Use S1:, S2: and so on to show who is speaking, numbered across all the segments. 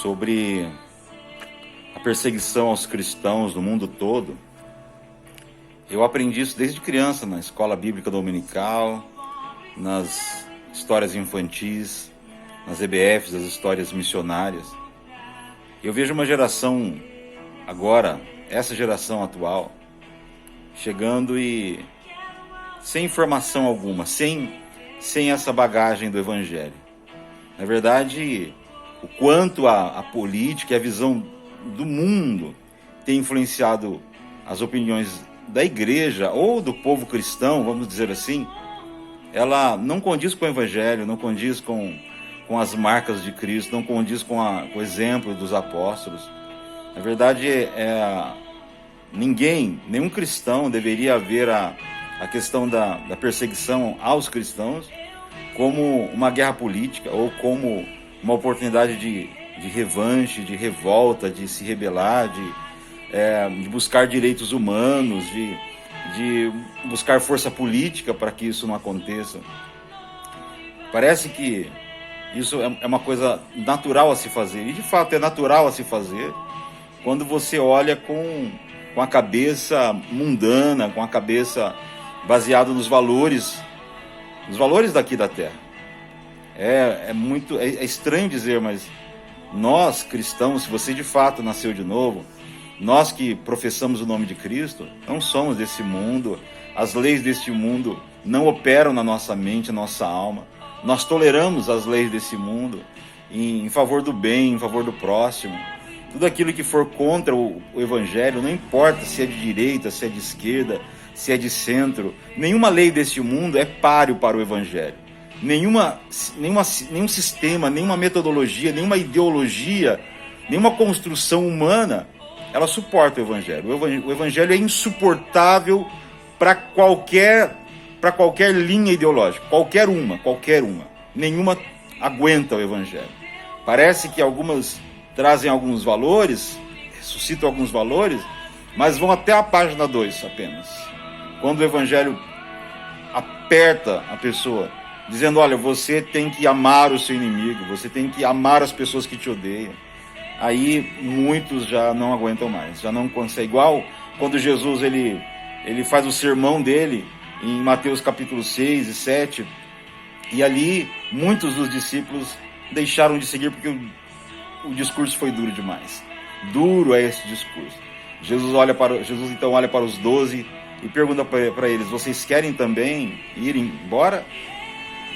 S1: sobre a perseguição aos cristãos no mundo todo. Eu aprendi isso desde criança, na escola bíblica dominical, nas histórias infantis, nas EBFs, as histórias missionárias. Eu vejo uma geração agora, essa geração atual, chegando e sem informação alguma, sem essa bagagem do Evangelho. Na verdade, o quanto a política e a visão do mundo tem influenciado as opiniões da igreja ou do povo cristão, vamos dizer assim, ela não condiz com o Evangelho, não condiz com as marcas de Cristo, não condiz com o exemplo dos apóstolos. Na verdade, nenhum cristão deveria ver a questão da perseguição aos cristãos como uma guerra política ou como uma oportunidade de revanche, de revolta, de se rebelar, de buscar direitos humanos, de buscar força política para que isso não aconteça. Parece que isso é uma coisa natural a se fazer, e de fato é natural a se fazer quando você olha com a cabeça mundana, com a cabeça baseada nos valores daqui da Terra. É estranho dizer, mas nós cristãos, se você de fato nasceu de novo, nós que professamos o nome de Cristo, não somos desse mundo. As leis deste mundo não operam na nossa mente, na nossa alma. Nós toleramos as leis desse mundo em favor do bem, em favor do próximo. Tudo aquilo que for contra o Evangelho, não importa se é de direita, se é de esquerda, se é de centro, nenhuma lei deste mundo é páreo para o Evangelho. Nenhum sistema, nenhuma metodologia, nenhuma ideologia, nenhuma construção humana, ela suporta o Evangelho. O Evangelho é insuportável para qualquer linha ideológica, qualquer uma. Nenhuma aguenta o Evangelho. Parece que algumas trazem alguns valores, ressuscitam alguns valores, mas vão até a página 2 apenas. Quando o Evangelho aperta a pessoa, dizendo, olha, você tem que amar o seu inimigo, você tem que amar as pessoas que te odeiam. Aí muitos já não aguentam mais, já não conseguem. Igual quando Jesus ele faz o sermão dele em Mateus capítulo 6 e 7, e ali muitos dos discípulos deixaram de seguir porque o discurso foi duro demais. Duro é esse discurso. Jesus então olha para os 12 e pergunta para eles, vocês querem também ir embora?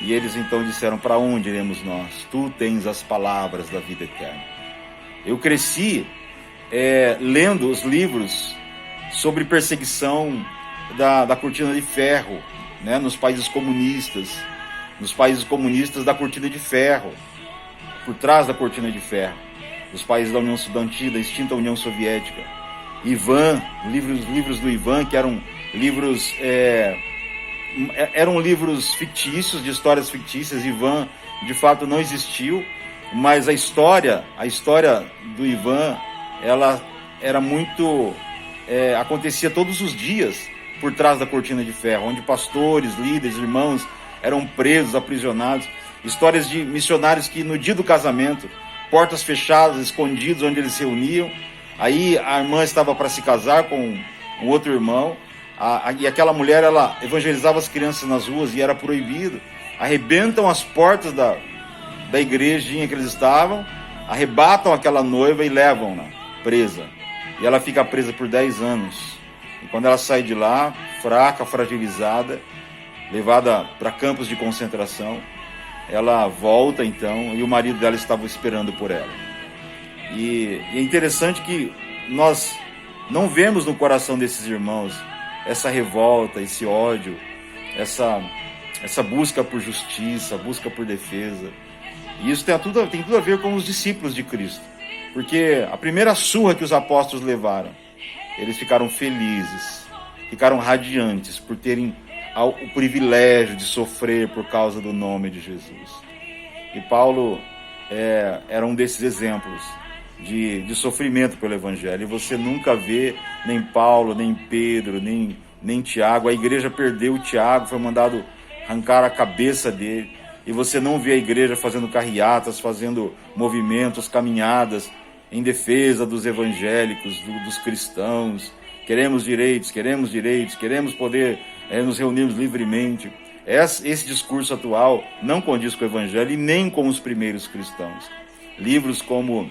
S1: E eles então disseram, para onde iremos nós? Tu tens as palavras da vida eterna. Eu cresci lendo os livros sobre perseguição da cortina de ferro, né, nos países comunistas da cortina de ferro, por trás da cortina de ferro, dos países da da extinta União Soviética. Ivan, livros do Ivan, que eram livros fictícios, de histórias fictícias. Ivan de fato não existiu, mas a história do Ivan, ela era muito acontecia todos os dias por trás da cortina de ferro, onde pastores, líderes, irmãos eram presos, aprisionados. Histórias de missionários que no dia do casamento, portas fechadas, escondidos, onde eles se reuniam, aí a irmã estava para se casar com um outro irmão, e aquela mulher, ela evangelizava as crianças nas ruas e era proibido. Arrebentam as portas da igrejinha que eles estavam, arrebatam aquela noiva e levam-na presa. E ela fica presa por 10 anos. E quando ela sai de lá, fraca, fragilizada, levada para campos de concentração, ela volta então, e o marido dela estava esperando por ela. E é interessante que nós não vemos no coração desses irmãos essa revolta, esse ódio, essa busca por justiça, busca por defesa. E isso tem tudo a ver com os discípulos de Cristo. Porque a primeira surra que os apóstolos levaram, eles ficaram felizes, ficaram radiantes por terem o privilégio de sofrer por causa do nome de Jesus. E Paulo era um desses exemplos de sofrimento pelo Evangelho. E você nunca vê nem Paulo, nem Pedro, nem Tiago. A igreja perdeu o Tiago, foi mandado arrancar a cabeça dele. e você não vê a igreja fazendo carreatas, fazendo movimentos, caminhadas em defesa dos evangélicos, dos cristãos. Queremos direitos, queremos poder nos reunirmos livremente. Esse discurso atual não condiz com o evangelho e nem com os primeiros cristãos. Livros como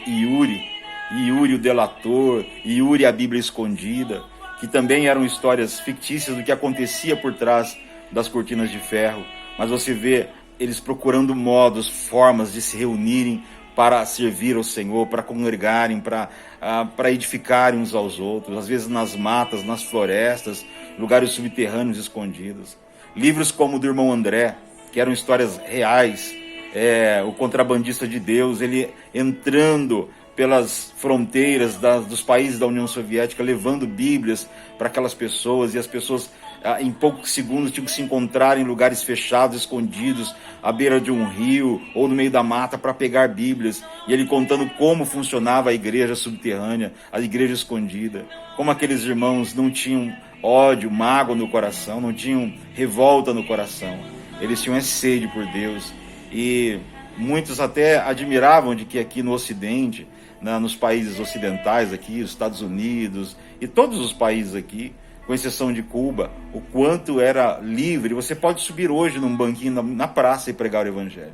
S1: Yuri o Delator, Yuri a Bíblia Escondida, que também eram histórias fictícias do que acontecia por trás das cortinas de ferro, mas você vê eles procurando modos, formas de se reunirem para servir ao Senhor, para congregarem, para edificarem uns aos outros, às vezes nas matas, nas florestas, lugares subterrâneos escondidos. Livros como o do irmão André, que eram histórias reais, o contrabandista de Deus, ele entrando pelas fronteiras dos países da União Soviética, levando Bíblias para aquelas pessoas, e as pessoas em poucos segundos tinham que se encontrar em lugares fechados, escondidos, à beira de um rio ou no meio da mata para pegar Bíblias, e ele contando como funcionava a igreja subterrânea, a igreja escondida, como aqueles irmãos não tinham ódio, mágoa no coração, não tinham revolta no coração, eles tinham sede por Deus, e muitos até admiravam de que aqui no Ocidente, nos países ocidentais aqui, os Estados Unidos e todos os países aqui, com exceção de Cuba, o quanto era livre. Você pode subir hoje num banquinho na praça e pregar o evangelho.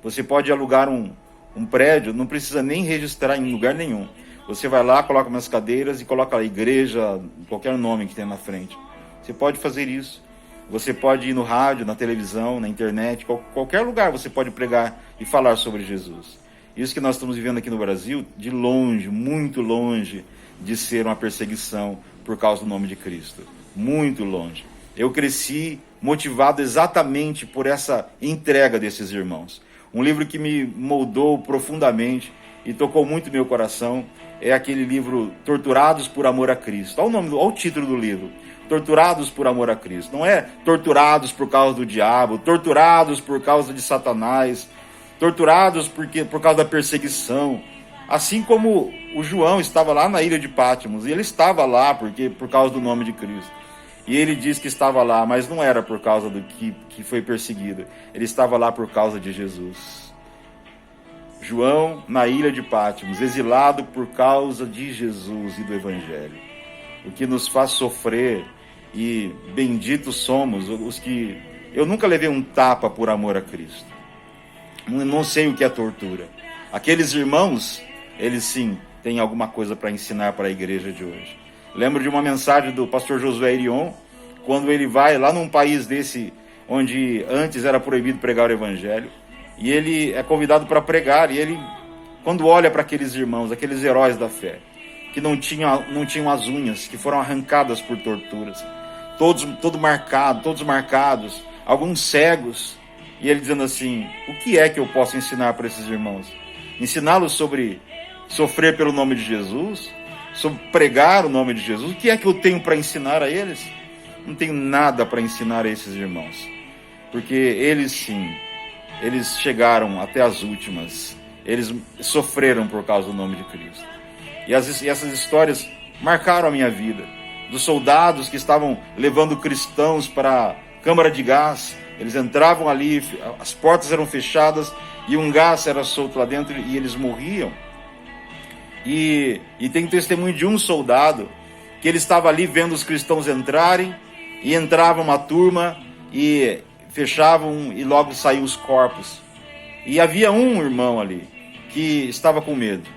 S1: Você pode alugar um prédio, não precisa nem registrar em lugar nenhum. Você vai lá, coloca umas cadeiras e coloca a igreja, qualquer nome que tem na frente. Você pode fazer isso. Você pode ir no rádio, na televisão, na internet, qualquer lugar você pode pregar e falar sobre Jesus. Isso que nós estamos vivendo aqui no Brasil, de longe, muito longe de ser uma perseguição por causa do nome de Cristo. Muito longe. Eu cresci motivado exatamente por essa entrega desses irmãos. Um livro que me moldou profundamente e tocou muito meu coração é aquele livro Torturados por Amor a Cristo. Olha o título do livro. Torturados por amor a Cristo. Não é torturados por causa do diabo, torturados por causa de Satanás, torturados por causa da perseguição. Assim como o João estava lá na ilha de Patmos, e ele estava lá por causa do nome de Cristo. E ele diz que estava lá, mas não era por causa do que foi perseguido. Ele estava lá por causa de Jesus. João na ilha de Patmos, exilado por causa de Jesus e do Evangelho. O que nos faz sofrer, e benditos somos os que... Eu nunca levei um tapa por amor a Cristo. Não sei o que é tortura. Aqueles irmãos, eles sim têm alguma coisa para ensinar para a igreja de hoje. Lembro de uma mensagem do pastor Josué Irion, quando ele vai lá num país desse, onde antes era proibido pregar o evangelho, e ele é convidado para pregar, e ele, quando olha para aqueles irmãos, aqueles heróis da fé, que não tinham as unhas, que foram arrancadas por torturas, todos marcados, alguns cegos, e ele dizendo assim: o que é que eu posso ensinar para esses irmãos? Ensiná-los sobre sofrer pelo nome de Jesus, sobre pregar o nome de Jesus? O que é que eu tenho para ensinar a eles? Não tenho nada para ensinar a esses irmãos, porque eles sim, eles chegaram até as últimas, eles sofreram por causa do nome de Cristo. E essas histórias marcaram a minha vida, dos soldados que estavam levando cristãos para a câmara de gás. Eles entravam ali, as portas eram fechadas e um gás era solto lá dentro e eles morriam. E tem testemunho de um soldado que ele estava ali vendo os cristãos entrarem, e entrava uma turma e fechavam e logo saíam os corpos. E havia um irmão ali que estava com medo.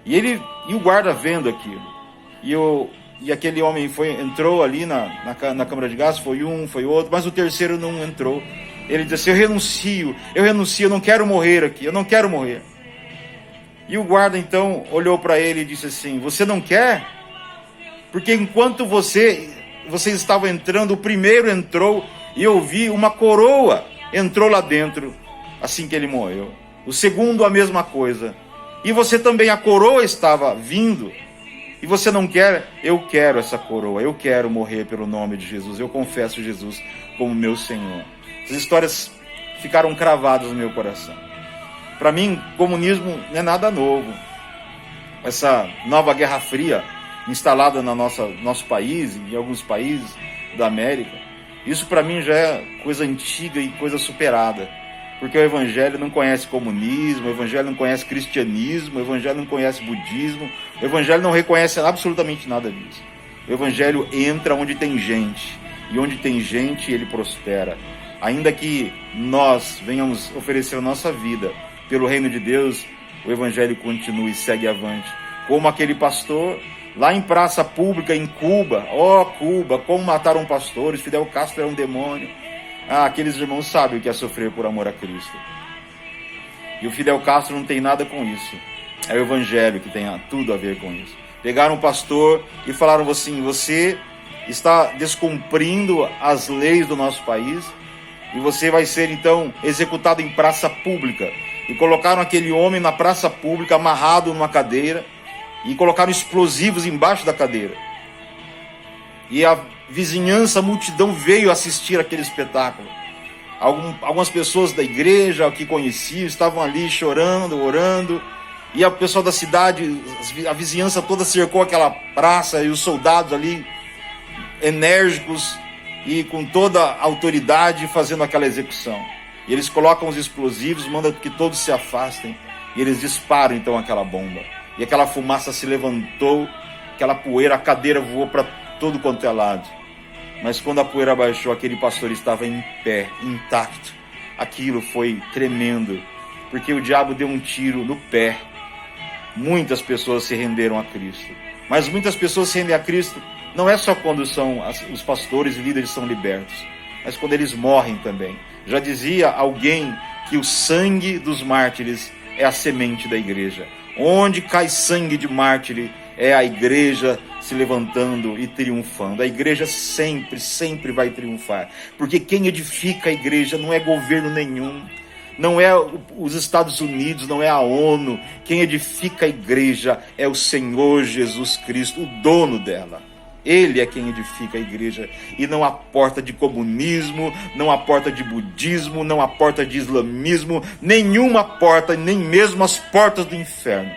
S1: E o guarda vendo aquilo. E aquele homem entrou ali na câmara de gás, foi outro, mas o terceiro não entrou. Ele disse assim: eu renuncio, eu não quero morrer aqui, eu não quero morrer. E o guarda então olhou para ele e disse assim: você não quer? Porque enquanto vocês estavam entrando, o primeiro entrou e eu vi uma coroa entrou lá dentro assim que ele morreu. O segundo a mesma coisa. E você também, a coroa estava vindo. E você não quer? Eu quero essa coroa, eu quero morrer pelo nome de Jesus, eu confesso Jesus como meu Senhor. Essas histórias ficaram cravadas no meu coração. Para mim, comunismo não é nada novo. Essa nova Guerra Fria, instalada no nosso país e em alguns países da América, Isso para mim já é coisa antiga e coisa superada. Porque o Evangelho não conhece comunismo, o Evangelho não conhece cristianismo, o Evangelho não conhece budismo, o Evangelho não reconhece absolutamente nada disso. O Evangelho entra onde tem gente, e onde tem gente ele prospera. Ainda que nós venhamos oferecer a nossa vida pelo reino de Deus, o Evangelho continua e segue avante. Como aquele pastor lá em praça pública em Cuba, Cuba, como mataram pastores, Fidel Castro era um demônio. Aqueles irmãos sabem o que é sofrer por amor a Cristo. E o Fidel Castro não tem nada com isso. É o Evangelho que tem tudo a ver com isso. Pegaram um pastor e falaram assim: você está descumprindo as leis do nosso país e você vai ser então executado em praça pública. E colocaram aquele homem na praça pública amarrado numa cadeira e colocaram explosivos embaixo da cadeira. E a vizinhança, a multidão veio assistir aquele espetáculo. Algumas pessoas da igreja que conheciam estavam ali chorando, orando, e o pessoal da cidade, a vizinhança toda cercou aquela praça, e os soldados ali enérgicos e com toda a autoridade fazendo aquela execução. E eles colocam os explosivos, mandam que todos se afastem, e eles disparam então aquela bomba, e aquela fumaça se levantou, aquela poeira, a cadeira voou para todo quanto é lado. Mas quando a poeira baixou, aquele pastor estava em pé, intacto. Aquilo foi tremendo, porque o diabo deu um tiro no pé. Muitas pessoas se renderam a Cristo. Mas muitas pessoas se rendem a Cristo não é só quando os pastores e líderes são libertos, mas quando eles morrem também. Já dizia alguém que o sangue dos mártires é a semente da igreja. Onde cai sangue de mártir, é a igreja se levantando e triunfando. A igreja sempre, sempre vai triunfar. Porque quem edifica a igreja não é governo nenhum, não é os Estados Unidos, não é a ONU. Quem edifica a igreja é o Senhor Jesus Cristo, o dono dela. Ele é quem edifica a igreja, e não há porta de comunismo, não há porta de budismo, não há porta de islamismo, nenhuma porta, nem mesmo as portas do inferno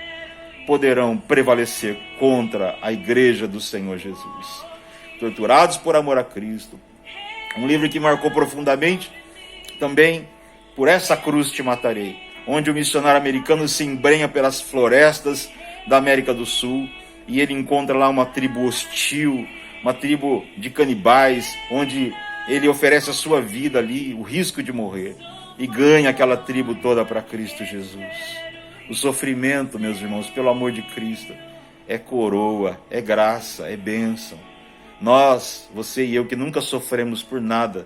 S1: poderão prevalecer contra a igreja do Senhor Jesus. Torturados por amor a Cristo, um livro que marcou profundamente também, Por Essa Cruz Te Matarei, onde o missionário americano se embrenha pelas florestas da América do Sul, e ele encontra lá uma tribo hostil, uma tribo de canibais, onde ele oferece a sua vida ali, o risco de morrer, e ganha aquela tribo toda para Cristo Jesus. O sofrimento, meus irmãos, pelo amor de Cristo, é coroa, é graça, é bênção. Nós, você e eu, que nunca sofremos por nada,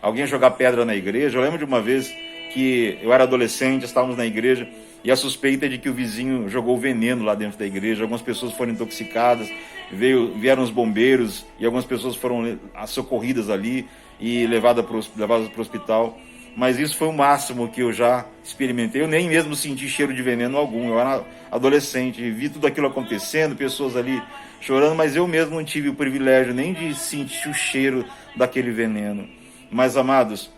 S1: alguém jogar pedra na igreja. Eu lembro de uma vez que eu era adolescente, estávamos na igreja, e a suspeita é de que o vizinho jogou veneno lá dentro da igreja. Algumas pessoas foram intoxicadas, vieram os bombeiros, e algumas pessoas foram socorridas ali e levadas para o hospital. Mas isso foi o máximo que eu já experimentei. Eu nem mesmo senti cheiro de veneno algum. Eu era adolescente e vi tudo aquilo acontecendo, pessoas ali chorando, mas eu mesmo não tive o privilégio nem de sentir o cheiro daquele veneno. Mas, amados,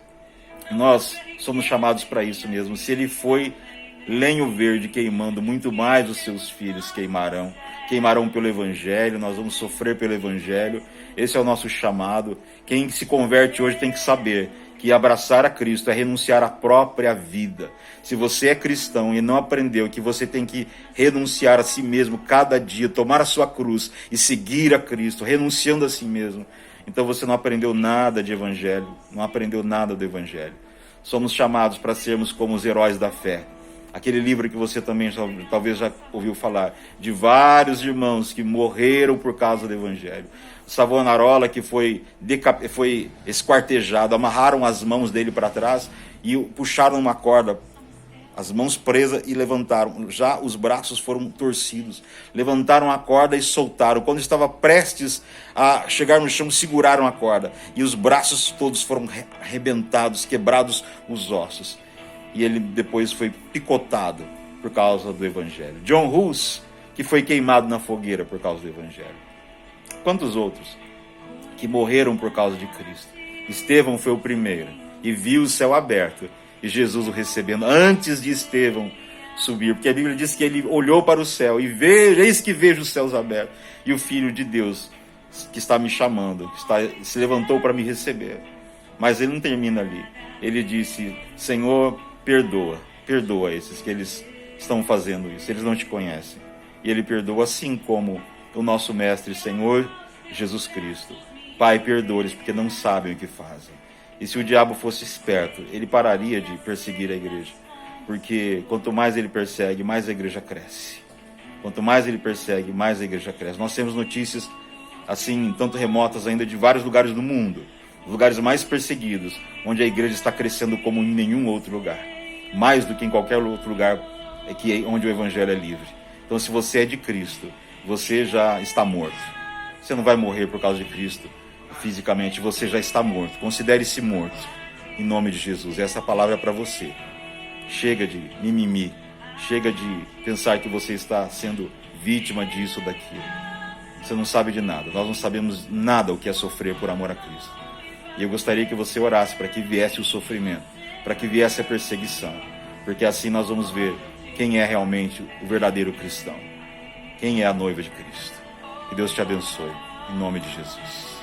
S1: nós somos chamados para isso mesmo. Se ele foi lenho verde queimando, muito mais os seus filhos queimarão pelo Evangelho. Nós vamos sofrer pelo Evangelho. Esse é o nosso chamado. Quem se converte hoje tem que saber que abraçar a Cristo é renunciar à própria vida. Se você é cristão e não aprendeu que você tem que renunciar a si mesmo cada dia, tomar a sua cruz e seguir a Cristo, renunciando a si mesmo, então você não aprendeu nada de Evangelho, não aprendeu nada do Evangelho. Somos chamados para sermos como os heróis da fé. Aquele livro que você também talvez já ouviu falar, de vários irmãos que morreram por causa do Evangelho. Savonarola, que foi esquartejado, amarraram as mãos dele para trás e puxaram uma corda, as mãos presas, e levantaram. Já os braços foram torcidos. Levantaram a corda e soltaram. Quando estava prestes a chegar no chão, seguraram a corda. E os braços todos foram arrebentados, quebrados os ossos. E ele depois foi picotado por causa do Evangelho. John Hus, que foi queimado na fogueira por causa do Evangelho. Quantos outros que morreram por causa de Cristo? Estevão foi o primeiro e viu o céu aberto e Jesus o recebendo antes de Estevão subir, porque a Bíblia diz que ele olhou para o céu e eis que vejo os céus abertos e o Filho de Deus que está me chamando, se levantou para me receber. Mas ele não termina ali. Ele disse: Senhor, perdoa esses que eles estão fazendo isso, eles não te conhecem. E ele perdoa, assim como o nosso Mestre, Senhor Jesus Cristo. Pai, perdoa-lhes porque não sabem o que fazem. E se o diabo fosse esperto, ele pararia de perseguir a igreja. Porque quanto mais ele persegue, mais a igreja cresce. Quanto mais ele persegue, mais a igreja cresce. Nós temos notícias, assim, tanto remotas ainda, de vários lugares do mundo. Os lugares mais perseguidos, onde a igreja está crescendo como em nenhum outro lugar. Mais do que em qualquer outro lugar onde o evangelho é livre. Então, se você é de Cristo, você já está morto. Você não vai morrer por causa de Cristo fisicamente, você já está morto. Considere-se morto, em nome de Jesus. Essa palavra é para você. Chega de mimimi, chega de pensar que você está sendo vítima disso ou daquilo. Você não sabe de nada, nós não sabemos nada o que é sofrer por amor a Cristo. E eu gostaria que você orasse para que viesse o sofrimento, para que viesse a perseguição, porque assim nós vamos ver quem é realmente o verdadeiro cristão, quem é a noiva de Cristo. Que Deus te abençoe, em nome de Jesus.